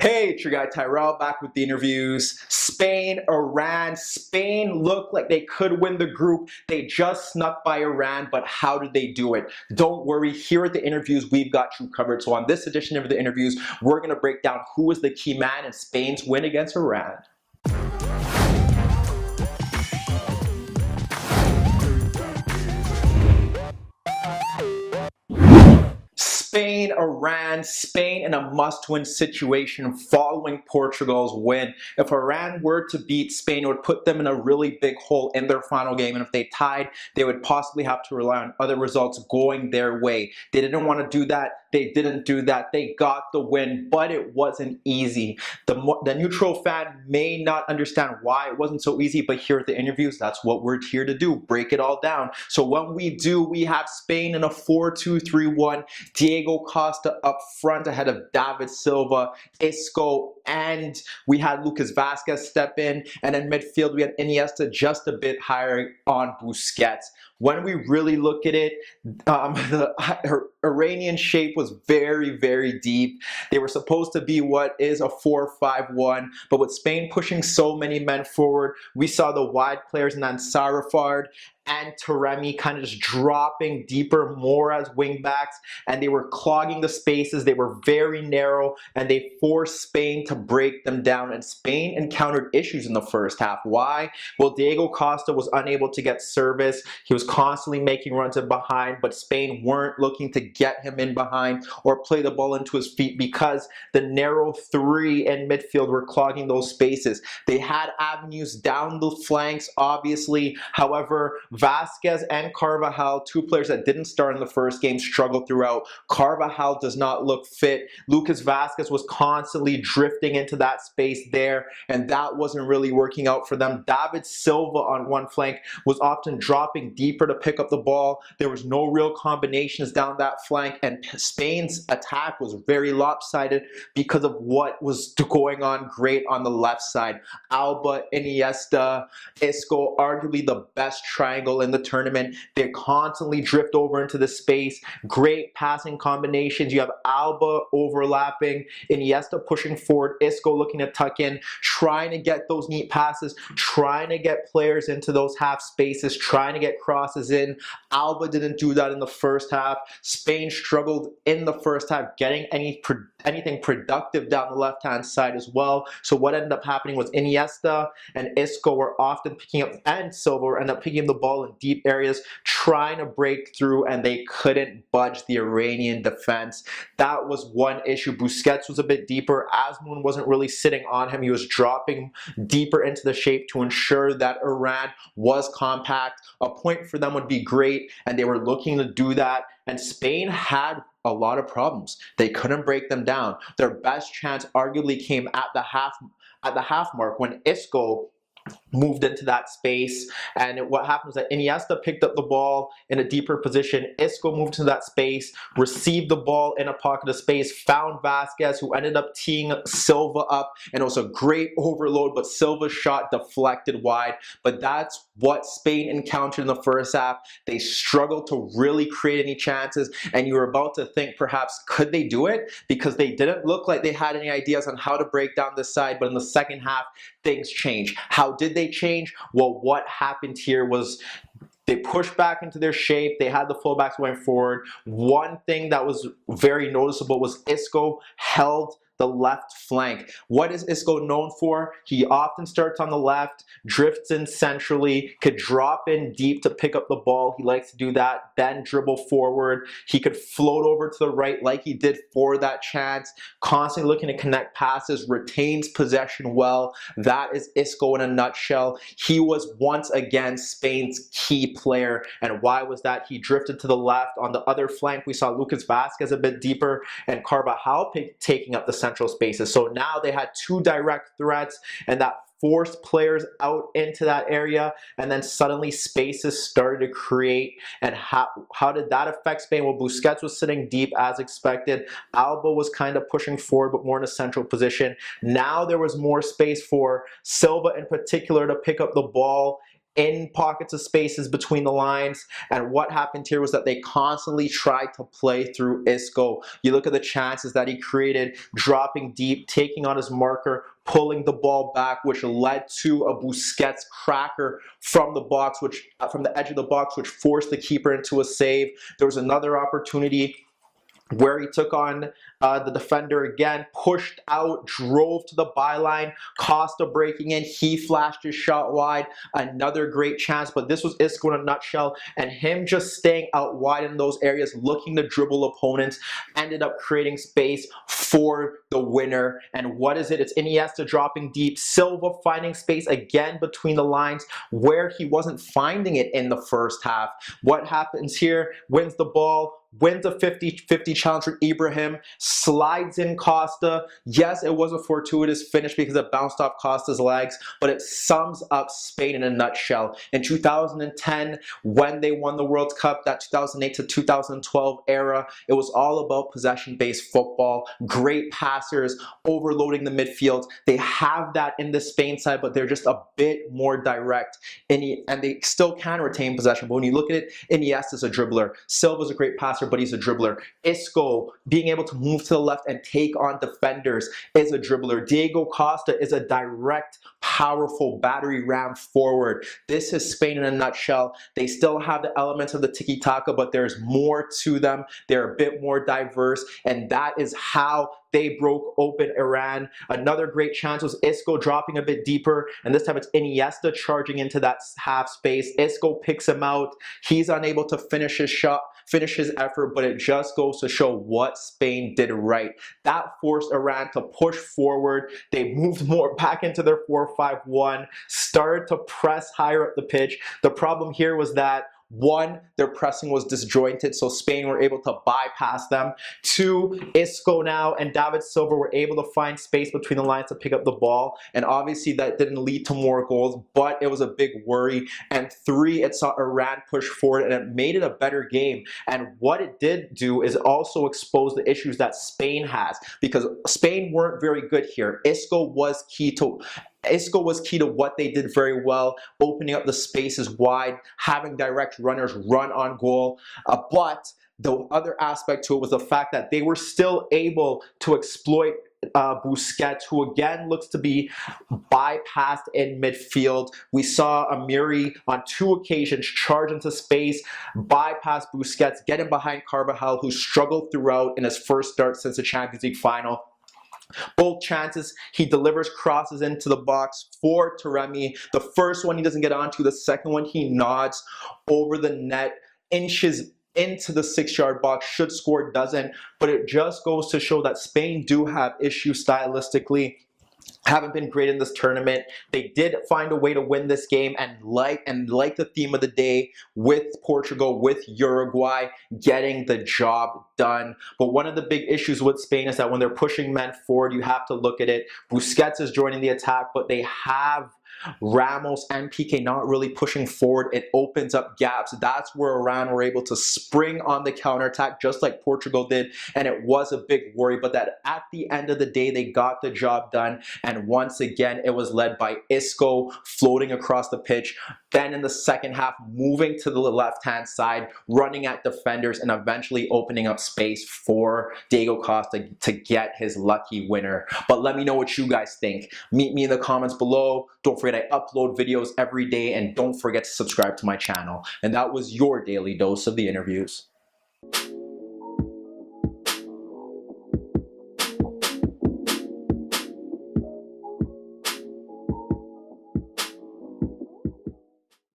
Hey, it's your guy Tyrrell back with the interviews. Spain, Iran. Spain looked like they could win the group. They just snuck by Iran, but how did they do it? Don't worry, here at the interviews, we've got you covered. So on this edition of the interviews, we're going to break down who was the key man in Spain's win against Iran. Spain, Iran, Spain in a must-win situation following Portugal's win. If Iran were to beat Spain, it would put them in a really big hole in their final game, and if they tied, they would possibly have to rely on other results going their way. They didn't want to do that. They didn't do that. They got the win, but it wasn't easy. The neutral fan may not understand why it wasn't so easy, but here at the interviews, that's what we're here to do, break it all down. So when we do, we have Spain in a 4-2-3-1. Diego Costa up front ahead of David Silva, Isco, and we had Lucas Vazquez step in. And in midfield, we had Iniesta just a bit higher on Busquets. When we really look at it, the Iranian shape was very, very deep. They were supposed to be what is a 4-5-1, but with Spain pushing so many men forward, we saw the wide players Nansarifard and Tyrrell kind of just dropping deeper more as wingbacks, and they were clogging the spaces. They were very narrow, and they forced Spain to break them down, and Spain encountered issues in the first half. Why? Well, Diego Costa was unable to get service. He was constantly making runs in behind, but Spain weren't looking to get him in behind or play the ball into his feet because the narrow three in midfield were clogging those spaces. They had avenues down the flanks, obviously. However, Vazquez and Carvajal, two players that didn't start in the first game, struggled throughout. Carvajal does not look fit. Lucas Vazquez was constantly drifting into that space there, and that wasn't really working out for them. David Silva on one flank was often dropping deeper to pick up the ball. There was no real combinations down that flank, and Spain's attack was very lopsided because of what was going on great on the left side. Alba, Iniesta, Isco, arguably the best triangle in the tournament. They constantly drift over into the space. Great passing combinations. You have Alba overlapping, Iniesta pushing forward, Isco looking to tuck in, trying to get those neat passes, trying to get players into those half spaces, trying to get crosses in. Alba didn't do that in the first half. Spain struggled in the first half getting anything productive down the left-hand side as well. So what ended up happening was Iniesta and Isco were often picking up, and Silva ended up picking up the ball in deep areas, trying to break through, and they couldn't budge the Iranian defense. That was one issue. Busquets was a bit deeper. Azmoun wasn't really sitting on him. He was dropping deeper into the shape to ensure that Iran was compact. A point for them would be great, and they were looking to do that. And Spain had a lot of problems. They couldn't break them down. Their best chance arguably came at the half mark when Isco moved into that space, and what happened was that Iniesta picked up the ball in a deeper position. Isco moved to that space, received the ball in a pocket of space, found Vazquez, who ended up teeing Silva up, and it was a great overload, but Silva's shot deflected wide. But that's what Spain encountered in the first half. They struggled to really create any chances, and you were about to think perhaps could they do it, because they didn't look like they had any ideas on how to break down this side. But in the second half, things changed. How did they change? Well, what happened here was they pushed back into their shape. They had the fullbacks going forward. One thing that was very noticeable was Isco held the left flank. What is Isco known for? He often starts on the left, drifts in centrally, could drop in deep to pick up the ball. He likes to do that, then dribble forward. He could float over to the right like he did for that chance, constantly looking to connect passes, retains possession well. That is Isco in a nutshell. He was once again Spain's key player. And why was that? He drifted to the left. On the other flank, we saw Lucas Vazquez a bit deeper and Carvajal taking up the central spaces. So now they had two direct threats, and that forced players out into that area, and then suddenly spaces started to create. And how did that affect Spain? Well, Busquets was sitting deep as expected. Alba was kind of pushing forward, but more in a central position. Now there was more space for Silva in particular to pick up the ball in pockets of spaces between the lines. And what happened here was that they constantly tried to play through Isco. You look at the chances that he created, dropping deep, taking on his marker, pulling the ball back, which led to a Busquets cracker from the box, from the edge of the box, which forced the keeper into a save. There was another opportunity where he took on the defender again, pushed out, drove to the byline, Costa breaking in, he flashed his shot wide, another great chance, but this was Isco in a nutshell, and him just staying out wide in those areas, looking to dribble opponents, ended up creating space for the winner. And what is it? It's Iniesta dropping deep, Silva finding space again between the lines where he wasn't finding it in the first half. What happens here? Wins the ball, wins a 50-50 challenge from Ibrahim, slides in Costa. Yes, it was a fortuitous finish because it bounced off Costa's legs, but it sums up Spain in a nutshell. In 2010, when they won the World Cup, that 2008 to 2012 era, it was all about possession-based football, great passers, overloading the midfield. They have that in the Spain side, but they're just a bit more direct, and they still can retain possession. But when you look at it, Iniesta's a dribbler, Silva's a great passer, but he's a dribbler. Isco, being able to move to the left and take on defenders, is a dribbler. Diego Costa is a direct, powerful battery ram forward. This is Spain in a nutshell. They still have the elements of the tiki-taka, but there's more to them. They're a bit more diverse, and that is how they broke open Iran. Another great chance was Isco dropping a bit deeper, and this time it's Iniesta charging into that half space. Isco picks him out. He's unable to finish his shot, finish his effort, but it just goes to show what Spain did right. That forced Iran to push forward. They moved more back into their 4-5-1, started to press higher up the pitch. The problem here was that, one, their pressing was disjointed, so Spain were able to bypass them. Two, Isco now and David Silva were able to find space between the lines to pick up the ball, and obviously that didn't lead to more goals, but it was a big worry. And three, it saw Iran push forward, and it made it a better game. And what it did do is also expose the issues that Spain has, because Spain weren't very good here. Isco was key to what they did very well, opening up the spaces wide, having direct runners run on goal. But the other aspect to it was the fact that they were still able to exploit Busquets, who again looks to be bypassed in midfield. We saw Amiri on 2 occasions charge into space, bypass Busquets, get him behind Carvajal, who struggled throughout in his first start since the Champions League final. Both chances, he delivers crosses into the box for Tyrrell. The first one he doesn't get onto, the second one he nods over the net, inches into the 6-yard box, should score, doesn't. But it just goes to show that Spain do have issues stylistically, haven't been great in this tournament. They did find a way to win this game, and like the theme of the day with Portugal, with Uruguay, getting the job done. But one of the big issues with Spain is that when they're pushing men forward, you have to look at it. Busquets is joining the attack, but they have Ramos and Piqué not really pushing forward. It opens up gaps. That's where Iran were able to spring on the counterattack just like Portugal did, and it was a big worry, but that at the end of the day they got the job done. And once again it was led by Isco floating across the pitch, then in the second half moving to the left hand side, running at defenders, and eventually opening up space for Diego Costa to get his lucky winner. But let me know what you guys think. Meet me in the comments below. Don't forget I upload videos every day, and don't forget to subscribe to my channel. And that was your daily dose of the interviews.